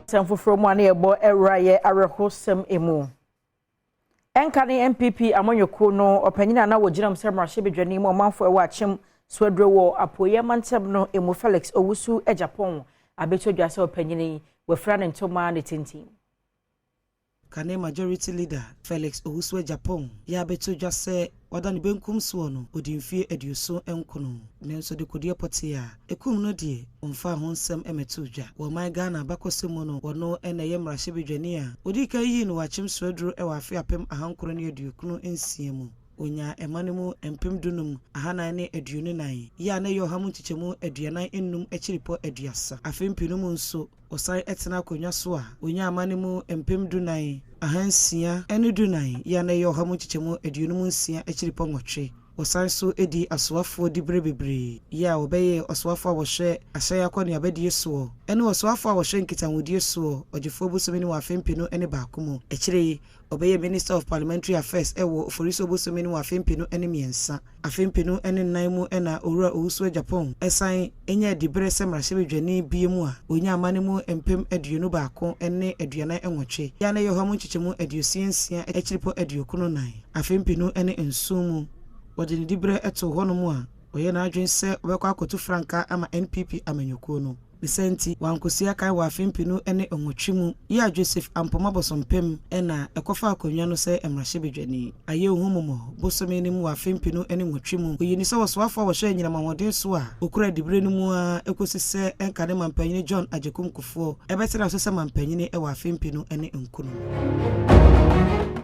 Sanfoforo mu ane ebo eraye arehosem emu. Enkane MPP amonyoko no opanyina na woginam semrahye bedwani mu omanfo ewa Akyem Swedru wo apoye mantem no emu Felix Owusu-Adjapong abetodwa se opanyini wefra ne ntoma ne tintim. Kane majority leader Felix Owusu-Adjapong ya betodwa se wada ne benkum so no odimfie aduso enkono nenso de kodie potia ekum no de omfa ho nsem emetodwa wo man Ghana bakosemu no wono eneye mrahye bedwani a odika yi no Akyem Swedru e wa afi apem ahankoro ne adukunu ensiemu onya emanemu empem dunum ahana ne aduonu nan ya na yo hamu chichemu aduanan ennum echiripo aduasa afempinum nso osai etena akonwa so a onya amanemu empem dunan ahansia ene dunan ya na yo hamu chichemu aduonum nsia echiripo nwotwe osai so edi aswafo di brebebre ya obeye oswafo awhwe ahyaya akoni abedie so ene oswafo awhwe nkitanwodie so ogefo bosomini wa afempinu ene baakomo echire obeye Minister of Parliamentary Affairs ewo oforiso bosomini wa afempinu ene miensa afempinu ene nanmu ena owura Owusu-Adjapong esan enya dibre semrahye bedwani biemu a onya amanemu empem aduonu baako ene aduanan enwotwe ya na yohamu chichemu aduosiensia echiripo aduokuno nan afempinu ene ensumu wajini dibre eto honomu a oye na adwen se obekọ akotu franka ama NPP amanyoko no Bisenti wankosia kan wa afempinu ene onwotwimu ya Joseph Ampoma bosompem ena ekofa akonwa no se emrahye bedwani aye ohumumo bosomeni mu wa afempinu ene nwotwimu oyini se woswafo wo hwe nyina mahoden so a okura dibre no mu a ekosise enkane mampanyini John Ajekum Kufo ebetera so se mampanyini e wa afempinu ene nkuno